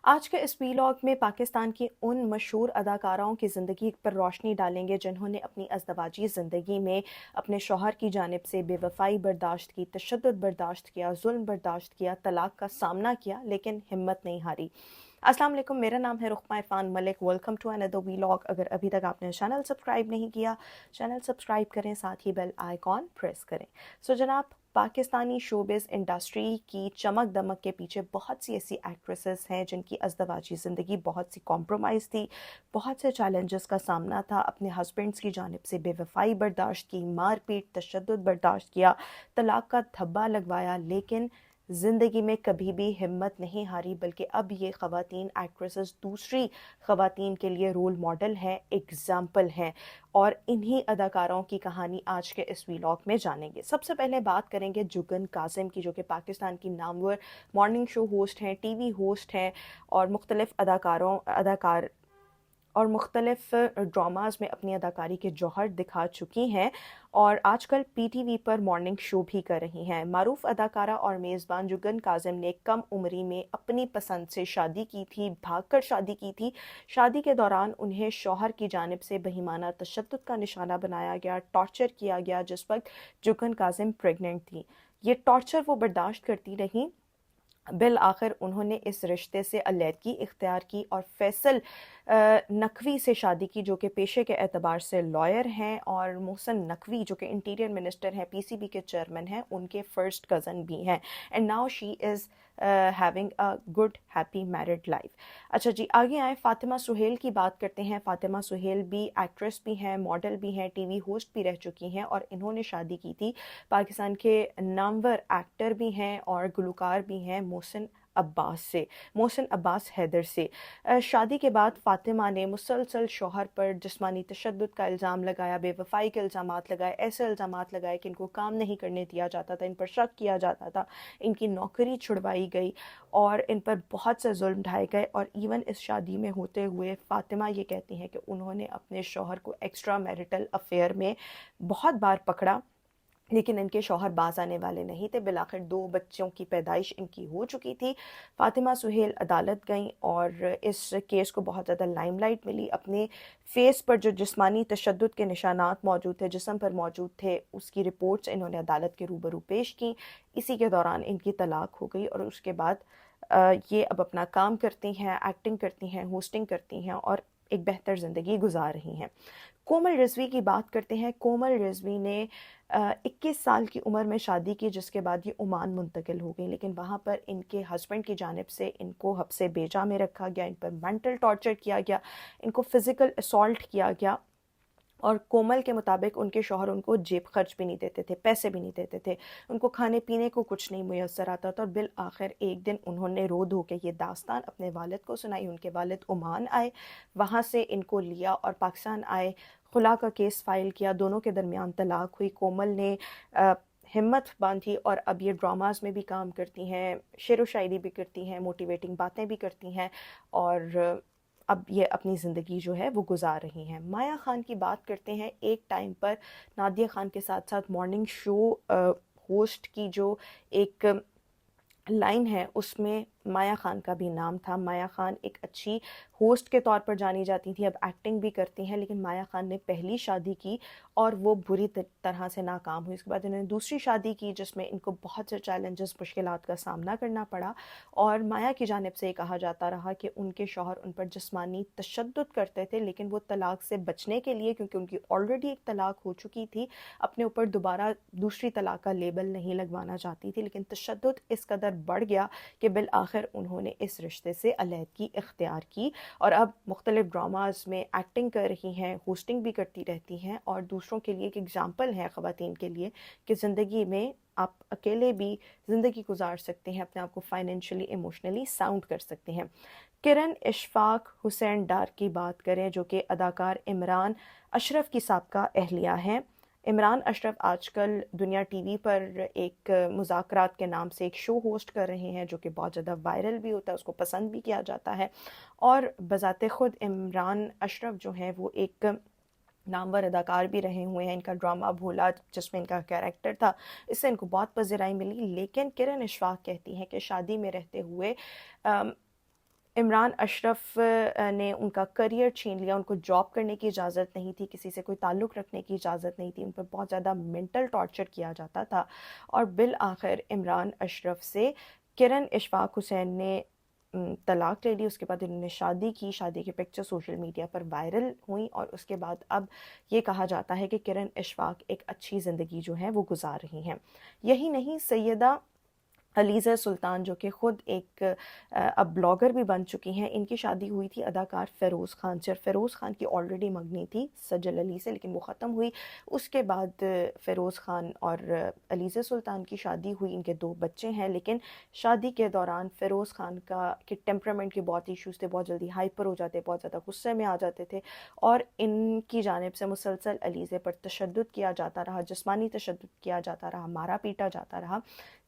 آج کے اس ویلاگ میں پاکستان کی ان مشہور اداکاراؤں کی زندگی پر روشنی ڈالیں گے جنہوں نے اپنی ازدواجی زندگی میں اپنے شوہر کی جانب سے بے وفائی برداشت کی، تشدد برداشت کیا، ظلم برداشت کیا، طلاق کا سامنا کیا لیکن ہمت نہیں ہاری۔ السلام علیکم، میرا نام ہے رخمہ عرفان ملک۔ ویلکم ٹو اندر ویلاگ۔ اگر ابھی تک آپ نے چینل سبسکرائب نہیں کیا، چینل سبسکرائب کریں، ساتھ ہی بیل آئیکن پریس کریں۔ جناب، پاکستانی شوبز انڈسٹری کی چمک دمک کے پیچھے بہت سی ایسی ایکٹریسز ہیں جن کی ازدواجی زندگی بہت سی کمپرومائز تھی، بہت سے چیلنجز کا سامنا تھا، اپنے ہسبینڈز کی جانب سے بے وفائی برداشت کی، مار پیٹ تشدد برداشت کیا، طلاق کا دھبا لگوایا، لیکن زندگی میں کبھی بھی ہمت نہیں ہاری، بلکہ اب یہ خواتین ایکٹریسز دوسری خواتین کے لیے رول ماڈل ہیں، اگزامپل ہیں، اور انہی اداکاروں کی کہانی آج کے اس ویلاگ میں جانیں گے۔ سب سے پہلے بات کریں گے جگن کاظم کی، جو کہ پاکستان کی نامور مارننگ شو ہوسٹ ہیں، ٹی وی ہوسٹ ہیں، اور مختلف ڈراماز میں اپنی اداکاری کے جوہر دکھا چکی ہیں، اور آج کل پی ٹی وی پر مارننگ شو بھی کر رہی ہیں۔ معروف اداکارہ اور میزبان جگن کاظم نے کم عمری میں اپنی پسند سے شادی کی تھی، بھاگ کر شادی کی تھی۔ شادی کے دوران انہیں شوہر کی جانب سے بہیمانہ تشدد کا نشانہ بنایا گیا، ٹارچر کیا گیا، جس وقت جگن کاظم پریگننٹ تھی۔ یہ ٹارچر وہ برداشت کرتی رہیں۔ بالآخر انہوں نے اس رشتے سے علیحدگی اختیار کی اور فیصل نقوی سے شادی کی، جو کہ پیشے کے اعتبار سے لائر ہیں، اور محسن نقوی جو کہ انٹیریئر منسٹر ہیں، پی سی بی کے چیئرمین ہیں، ان کے فرسٹ کزن بھی ہیں، and now she is having a good happy married life. اچھا جی، آگے آئیں، فاطمہ سہیل کی بات کرتے ہیں۔ فاطمہ سہیل بھی ایکٹریس بھی ہیں، ماڈل بھی ہیں، ٹی وی ہوسٹ بھی رہ چکی ہیں، اور انہوں نے شادی کی تھی پاکستان کے نامور ایکٹر بھی ہیں اور گلوکار بھی ہیں محسن عباس سے، محسن عباس حیدر سے۔ شادی کے بعد فاطمہ نے مسلسل شوہر پر جسمانی تشدد کا الزام لگایا، بے وفائی کے الزامات لگائے، ایسے الزامات لگائے کہ ان کو کام نہیں کرنے دیا جاتا تھا، ان پر شک کیا جاتا تھا، ان کی نوکری چھڑوائی گئی، اور ان پر بہت سے ظلم ڈھائے گئے۔ اور ایون اس شادی میں ہوتے ہوئے فاطمہ یہ کہتی ہیں کہ انہوں نے اپنے شوہر کو ایکسٹرا میرٹل افیئر میں بہت بار پکڑا، لیکن ان کے شوہر باز آنے والے نہیں تھے۔ بالآخر 2 بچوں کی پیدائش ان کی ہو چکی تھی۔ فاطمہ سہیل عدالت گئیں اور اس کیس کو بہت زیادہ لائم لائٹ ملی۔ اپنے فیس پر جو جسمانی تشدد کے نشانات موجود تھے، جسم پر موجود تھے، اس کی رپورٹس انہوں نے عدالت کے روبرو پیش کی۔ اسی کے دوران ان کی طلاق ہو گئی، اور اس کے بعد یہ اب اپنا کام کرتی ہیں، ایکٹنگ کرتی ہیں، ہوسٹنگ کرتی ہیں، اور ایک بہتر زندگی گزار رہی ہیں۔ کومل رضوی کی بات کرتے ہیں۔ کومل رضوی نے 21 سال کی عمر میں شادی کی، جس کے بعد یہ عمان منتقل ہو گئی، لیکن وہاں پر ان کے ہسبینڈ کی جانب سے ان کو حبس بیجا میں رکھا گیا، ان پر مینٹل ٹارچر کیا گیا، ان کو فزیکل اسالٹ کیا گیا، اور کومل کے مطابق ان کے شوہر ان کو جیب خرچ بھی نہیں دیتے تھے، پیسے بھی نہیں دیتے تھے، ان کو کھانے پینے کو کچھ نہیں میسر آتا تھا۔ اور بالآخر ایک دن انہوں نے رو دھو کے یہ داستان اپنے والد کو سنائی۔ ان کے والد عمان آئے، وہاں سے ان کو لیا اور پاکستان آئے، خلا کا کیس فائل کیا، دونوں کے درمیان طلاق ہوئی۔ کومل نے ہمت باندھی اور اب یہ ڈراماز میں بھی کام کرتی ہیں، شعر و شاعری بھی کرتی ہیں، موٹیویٹنگ باتیں بھی کرتی ہیں، اور اب یہ اپنی زندگی جو ہے وہ گزار رہی ہیں۔ مایا خان کی بات کرتے ہیں۔ ایک ٹائم پر نادیہ خان کے ساتھ ساتھ مارننگ شو ہوسٹ کی جو ایک لائن ہے، اس میں مایا خان کا بھی نام تھا۔ مایا خان ایک اچھی ہوسٹ کے طور پر جانی جاتی تھی، اب ایکٹنگ بھی کرتی ہیں، لیکن مایا خان نے پہلی شادی کی اور وہ بری طرح سے ناکام ہوئی۔ اس کے بعد انہوں نے دوسری شادی کی، جس میں ان کو بہت سے چیلنجز، مشکلات کا سامنا کرنا پڑا، اور مایا کی جانب سے یہ کہا جاتا رہا کہ ان کے شوہر ان پر جسمانی تشدد کرتے تھے، لیکن وہ طلاق سے بچنے کے لیے، کیونکہ ان کی آلریڈی ایک طلاق ہو چکی تھی، اپنے اوپر دوبارہ دوسری طلاق کا لیبل نہیں لگوانا چاہتی تھی، لیکن تشدد اس قدر بڑھ گیا کہ بالآخر انہوں نے اس رشتے سے علیحدگی اختیار کی، اور اب مختلف ڈراماز میں ایکٹنگ کر رہی ہیں، ہوسٹنگ بھی کرتی رہتی ہیں، اور دوسروں کے لیے ایک ایگزامپل ہے خواتین کے لیے کہ زندگی میں آپ اکیلے بھی زندگی گزار سکتے ہیں، اپنے آپ کو فائنینشلی ایموشنلی ساؤنڈ کر سکتے ہیں۔ کرن اشفاق حسین ڈار کی بات کریں، جو کہ اداکار عمران اشرف کی سابقہ اہلیہ ہیں۔ عمران اشرف آج کل دنیا ٹی وی پر ایک مذاکرات کے نام سے ایک شو ہوسٹ کر رہے ہیں، جو کہ بہت زیادہ وائرل بھی ہوتا ہے، اس کو پسند بھی کیا جاتا ہے، اور بذات خود عمران اشرف جو ہیں وہ ایک نامور اداکار بھی رہے ہوئے ہیں۔ ان کا ڈرامہ بھولا، جس میں ان کا کیریکٹر تھا، اس سے ان کو بہت پذیرائی ملی، لیکن کرن اشفاق کہتی ہیں کہ شادی میں رہتے ہوئے عمران اشرف نے ان کا کریئر چھین لیا، ان کو جاب کرنے کی اجازت نہیں تھی، کسی سے کوئی تعلق رکھنے کی اجازت نہیں تھی، ان پر بہت زیادہ منٹل ٹارچر کیا جاتا تھا، اور بالآخر عمران اشرف سے کرن اشفاق حسین نے طلاق لے لی۔ اس کے بعد انہوں نے شادی کی، شادی کی پکچر سوشل میڈیا پر وائرل ہوئیں، اور اس کے بعد اب یہ کہا جاتا ہے کہ کرن اشفاق ایک اچھی زندگی جو ہے وہ گزار رہی ہیں۔ یہی نہیں، سیدہ علیزہ سلطان جو کہ خود ایک اب بلاگر بھی بن چکی ہیں، ان کی شادی ہوئی تھی اداکار فیروز خان سے، اور فیروز خان کی آلریڈی منگنی تھی سجل علی سے، لیکن وہ ختم ہوئی۔ اس کے بعد فیروز خان اور علیزہ سلطان کی شادی ہوئی، ان کے 2 بچے ہیں، لیکن شادی کے دوران فیروز خان کے ٹیمپرامنٹ کے بہت ایشوز تھے، بہت جلدی ہائپر ہو جاتے، بہت زیادہ غصے میں آ جاتے تھے، اور ان کی جانب سے مسلسل علیزہ پر تشدد کیا جاتا رہا، جسمانی تشدد کیا جاتا رہا، مارا پیٹا جاتا رہا،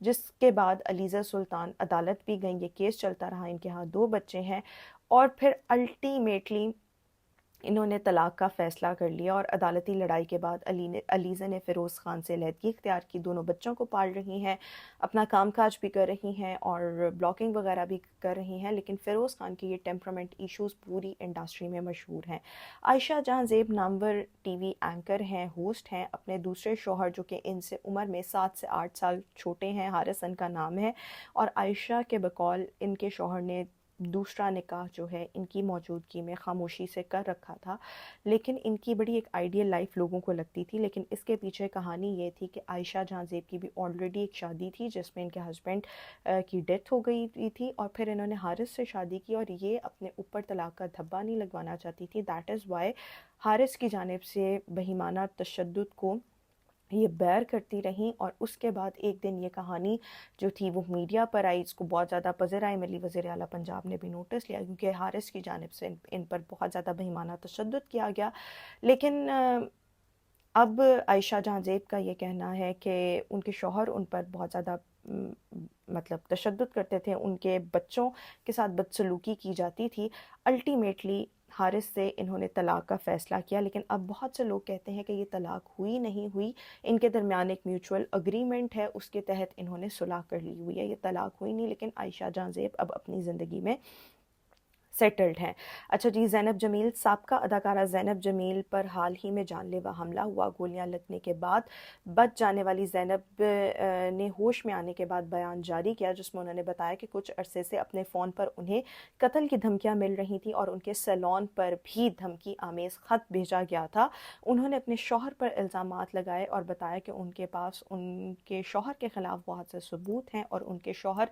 جس کے بعد علیزہ سلطان عدالت بھی گئیں، یہ کیس چلتا رہا، ان کے ہاں 2 بچے ہیں، اور پھر الٹیمیٹلی انہوں نے طلاق کا فیصلہ کر لیا، اور عدالتی لڑائی کے بعد علیزہ نے فیروز خان سے علیحدگی اختیار کی، دونوں بچوں کو پال رہی ہیں، اپنا کام کاج بھی کر رہی ہیں، اور بلاگنگ وغیرہ بھی کر رہی ہیں، لیکن فیروز خان کی یہ ٹیمپرامنٹ ایشوز پوری انڈسٹری میں مشہور ہیں۔ عائشہ جہاں زیب نامور ٹی وی اینکر ہیں، ہوسٹ ہیں، اپنے دوسرے شوہر جو کہ ان سے عمر میں 7 سے 8 سال چھوٹے ہیں، حارث ان کا نام ہے، اور عائشہ کے بقول ان کے شوہر نے دوسرا نکاح جو ہے ان کی موجودگی میں خاموشی سے کر رکھا تھا، لیکن ان کی بڑی ایک آئیڈیل لائف لوگوں کو لگتی تھی، لیکن اس کے پیچھے کہانی یہ تھی کہ عائشہ جہاں زیب کی بھی آلریڈی ایک شادی تھی جس میں ان کے ہسبینڈ کی ڈیتھ ہو گئی تھی، اور پھر انہوں نے حارث سے شادی کی، اور یہ اپنے اوپر طلاق کا دھبا نہیں لگوانا چاہتی تھی، دیٹ از وائی حارث کی جانب سے بہیمانہ تشدد کو یہ بیئر کرتی رہیں، اور اس کے بعد ایک دن یہ کہانی جو تھی وہ میڈیا پر آئی، اس کو بہت زیادہ پذیر آئی، ملی وزیر اعلیٰ پنجاب نے بھی نوٹس لیا، کیونکہ حارث کی جانب سے ان پر بہت زیادہ بہیمانہ تشدد کیا گیا، لیکن اب عائشہ جہاں زیب کا یہ کہنا ہے کہ ان کے شوہر ان پر بہت زیادہ مطلب تشدد کرتے تھے، ان کے بچوں کے ساتھ بدسلوکی کی جاتی تھی، الٹیمیٹلی حارث سے انہوں نے طلاق کا فیصلہ کیا، لیکن اب بہت سے لوگ کہتے ہیں کہ یہ طلاق ہوئی نہیں ہوئی، ان کے درمیان ایک میوچول اگریمنٹ ہے، اس کے تحت انہوں نے صلح کر لی ہوئی ہے، یہ طلاق ہوئی نہیں، لیکن عائشہ جہاں زیب اب اپنی زندگی میں سیٹلڈ ہیں۔ اچھا جی، زینب جمیل، سابقہ اداکارہ زینب جمیل پر حال ہی میں جان لیوا حملہ ہوا، گولیاں لگنے کے بعد بچ جانے والی زینب نے ہوش میں آنے کے بعد بیان جاری کیا، جس میں انہوں نے بتایا کہ کچھ عرصے سے اپنے فون پر انہیں قتل کی دھمکیاں مل رہی تھیں، اور ان کے سیلون پر بھی دھمکی آمیز خط بھیجا گیا تھا۔ انہوں نے اپنے شوہر پر الزامات لگائے اور بتایا کہ ان کے پاس ان کے شوہر کے خلاف بہت سے ثبوت ہیں، اور ان کے شوہر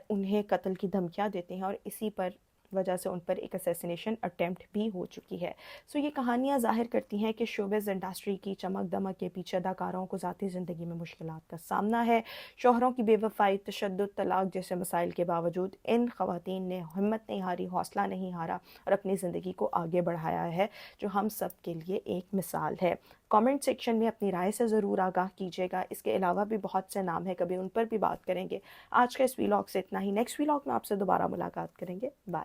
انہیں قتل کی دھمکیاں دیتے ہیں، اور اسی پر وجہ سے ان پر ایک اسیسینیشن اٹیمپٹ بھی ہو چکی ہے۔ سو یہ کہانیاں ظاہر کرتی ہیں کہ شوبز انڈسٹری کی چمک دمک کے پیچھے اداکاروں کو ذاتی زندگی میں مشکلات کا سامنا ہے، شوہروں کی بے وفائی، تشدد، طلاق جیسے مسائل کے باوجود ان خواتین نے ہمت نہیں ہاری، حوصلہ نہیں ہارا، اور اپنی زندگی کو آگے بڑھایا ہے، جو ہم سب کے لیے ایک مثال ہے۔ کامنٹ سیکشن میں اپنی رائے سے ضرور آگاہ کیجیے گا، اس کے علاوہ بھی بہت سے نام ہیں، کبھی ان پر بھی بات کریں گے۔ آج کا اس ویلاگ سے اتنا ہی، نیکسٹ ویلاگ میں آپ سے دوبارہ ملاقات کریں گے، بائے۔